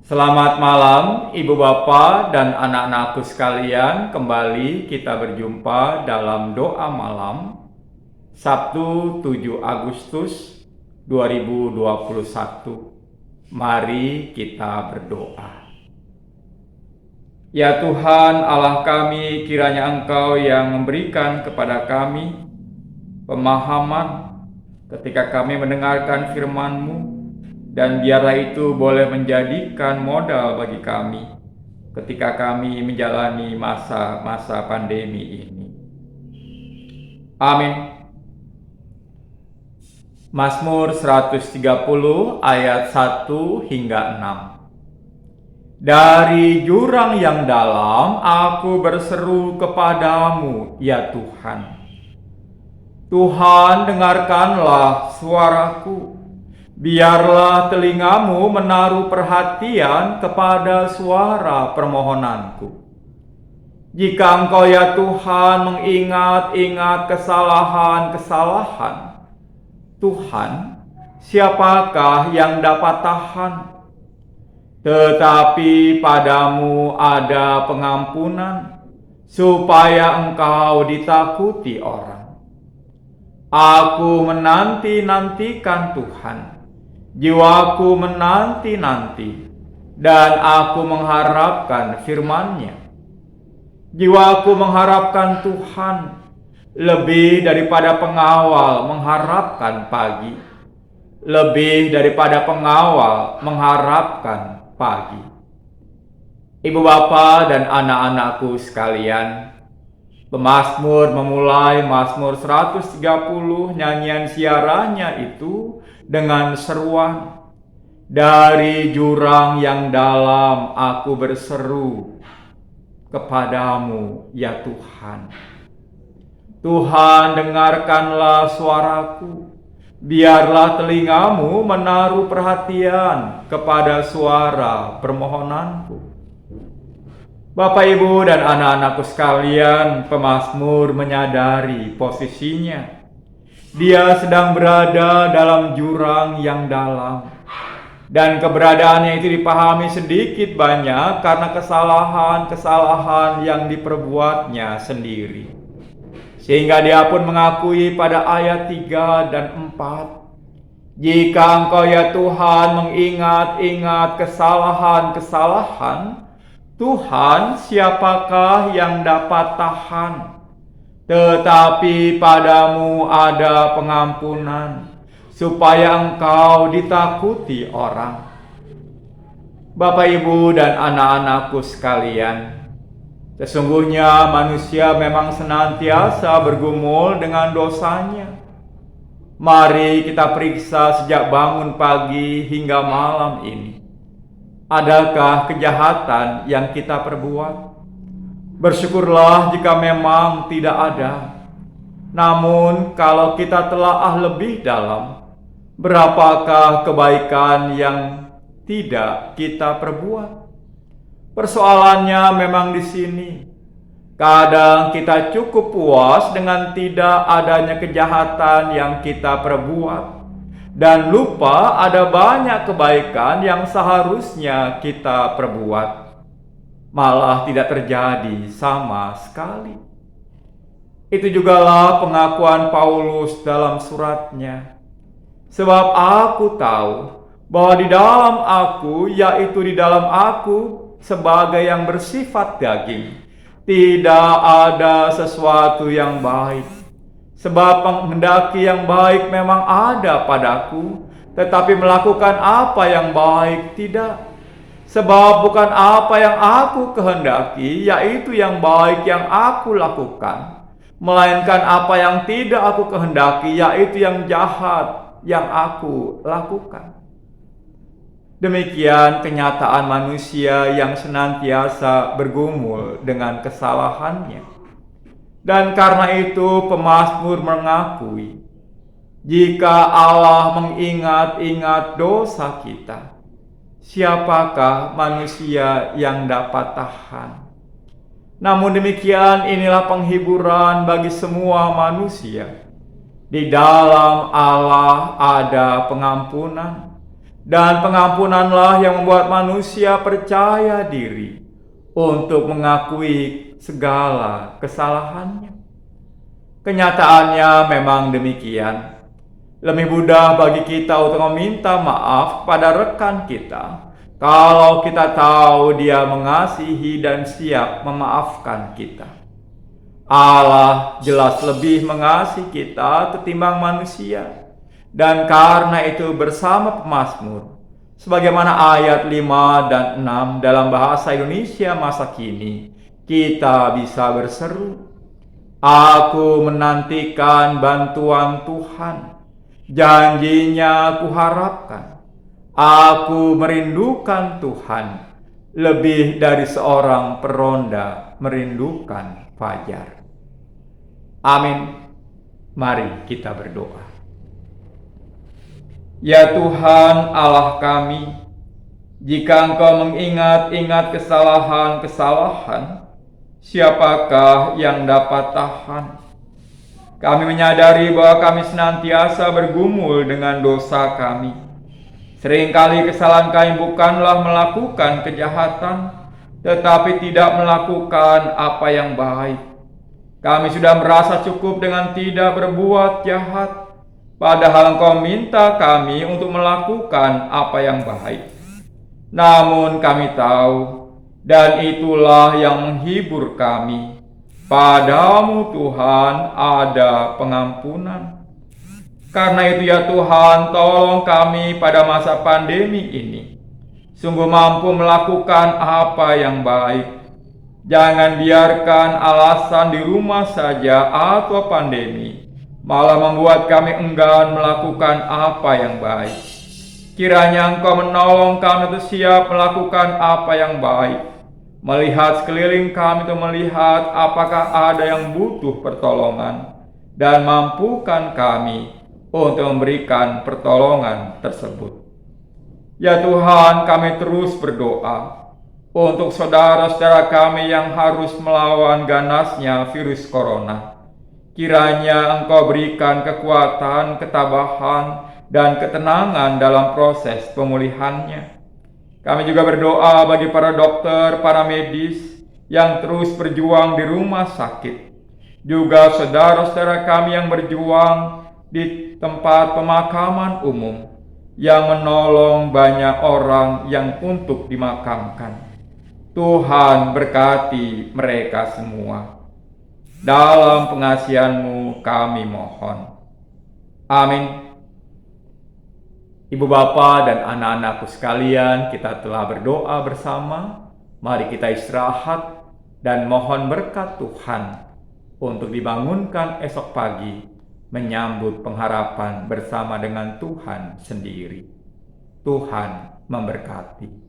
Selamat malam, Ibu Bapak dan anak-anakku sekalian. Kembali kita berjumpa dalam doa malam Sabtu 7 Agustus 2021. Mari kita berdoa. Ya Tuhan Allah kami, kiranya Engkau yang memberikan kepada kami pemahaman ketika kami mendengarkan firman-Mu, dan biarlah itu boleh menjadikan modal bagi kami ketika kami menjalani masa-masa pandemi ini. Amin. Mazmur 130 ayat 1 hingga 6. Dari jurang yang dalam aku berseru kepadamu, ya Tuhan. Tuhan, dengarkanlah suaraku. Biarlah telingamu menaruh perhatian kepada suara permohonanku. Jika Engkau ya Tuhan mengingat-ingat kesalahan-kesalahan, Tuhan, siapakah yang dapat tahan? Tetapi padamu ada pengampunan, supaya Engkau ditakuti orang. Aku menanti-nantikan Tuhan. Jiwaku menanti-nanti, dan aku mengharapkan firman-Nya. Jiwaku mengharapkan Tuhan, lebih daripada pengawal mengharapkan pagi. Lebih daripada pengawal mengharapkan pagi. Ibu bapa dan anak-anakku sekalian, pemazmur memulai Mazmur 130 nyanyian siaranya itu dengan seruan, dari jurang yang dalam aku berseru kepadamu, ya Tuhan. Tuhan, dengarkanlah suaraku. Biarlah telingamu menaruh perhatian kepada suara permohonanku. Bapak, Ibu, dan anak-anakku sekalian, pemazmur menyadari posisinya. Dia sedang berada dalam jurang yang dalam. Dan keberadaannya itu dipahami sedikit banyak karena kesalahan-kesalahan yang diperbuatnya sendiri. Sehingga dia pun mengakui pada ayat 3 dan 4. Jika Engkau ya Tuhan mengingat-ingat kesalahan-kesalahan, Tuhan, siapakah yang dapat tahan? Tetapi padamu ada pengampunan, supaya Engkau ditakuti orang. Bapak, Ibu, dan anak-anakku sekalian, sesungguhnya manusia memang senantiasa bergumul dengan dosanya. Mari kita periksa sejak bangun pagi hingga malam ini. Adakah kejahatan yang kita perbuat? Bersyukurlah jika memang tidak ada. Namun kalau kita telaah lebih dalam, berapakah kebaikan yang tidak kita perbuat? Persoalannya memang di sini. Kadang kita cukup puas dengan tidak adanya kejahatan yang kita perbuat, dan lupa ada banyak kebaikan yang seharusnya kita perbuat. Malah tidak terjadi sama sekali. Itu jugalah pengakuan Paulus dalam suratnya. Sebab aku tahu bahwa di dalam aku, yaitu di dalam aku sebagai yang bersifat daging, tidak ada sesuatu yang baik. Sebab menghendaki yang baik memang ada padaku, tetapi melakukan apa yang baik tidak. Sebab bukan apa yang aku kehendaki, yaitu yang baik yang aku lakukan, melainkan apa yang tidak aku kehendaki, yaitu yang jahat yang aku lakukan. Demikian kenyataan manusia yang senantiasa bergumul dengan kesalahannya. Dan karena itu pemazmur mengakui, jika Allah mengingat-ingat dosa kita, siapakah manusia yang dapat tahan? Namun demikian, inilah penghiburan bagi semua manusia. Di dalam Allah ada pengampunan. Dan pengampunanlah yang membuat manusia percaya diri untuk mengakui segala kesalahannya. Kenyataannya memang demikian. Lebih mudah bagi kita untuk meminta maaf pada rekan kita kalau kita tahu dia mengasihi dan siap memaafkan kita. Allah jelas lebih mengasihi kita ketimbang manusia. Dan karena itu bersama pemazmur, sebagaimana ayat 5 dan 6 dalam bahasa Indonesia masa kini, kita bisa berseru, "Aku menantikan bantuan Tuhan, janjinya kuharapkan. Aku merindukan Tuhan, lebih dari seorang peronda merindukan fajar." Amin. Mari kita berdoa. Ya Tuhan Allah kami, jika Engkau mengingat-ingat kesalahan-kesalahan, siapakah yang dapat tahan? Kami menyadari bahwa kami senantiasa bergumul dengan dosa kami. Seringkali kesalahan kami bukanlah melakukan kejahatan, tetapi tidak melakukan apa yang baik. Kami sudah merasa cukup dengan tidak berbuat jahat, padahal Engkau minta kami untuk melakukan apa yang baik. Namun kami tahu, dan itulah yang menghibur kami, padamu Tuhan ada pengampunan. Karena itu ya Tuhan, tolong kami pada masa pandemi ini, sungguh mampu melakukan apa yang baik. Jangan biarkan alasan di rumah saja atau pandemi malah membuat kami enggan melakukan apa yang baik. Kiranya Engkau menolong kami untuk siap melakukan apa yang baik. Melihat sekeliling kami untuk melihat apakah ada yang butuh pertolongan, dan mampukan kami untuk memberikan pertolongan tersebut. Ya Tuhan, kami terus berdoa untuk saudara-saudara kami yang harus melawan ganasnya virus corona. Kiranya Engkau berikan kekuatan, ketabahan, dan ketenangan dalam proses pemulihannya. Kami juga berdoa bagi para dokter, para medis yang terus berjuang di rumah sakit. Juga saudara-saudara kami yang berjuang di tempat pemakaman umum, yang menolong banyak orang yang untuk dimakamkan. Tuhan berkati mereka semua. Dalam pengasihan-Mu kami mohon. Amin. Ibu bapa dan anak-anakku sekalian, kita telah berdoa bersama. Mari kita istirahat dan mohon berkat Tuhan untuk dibangunkan esok pagi menyambut pengharapan bersama dengan Tuhan sendiri. Tuhan memberkati.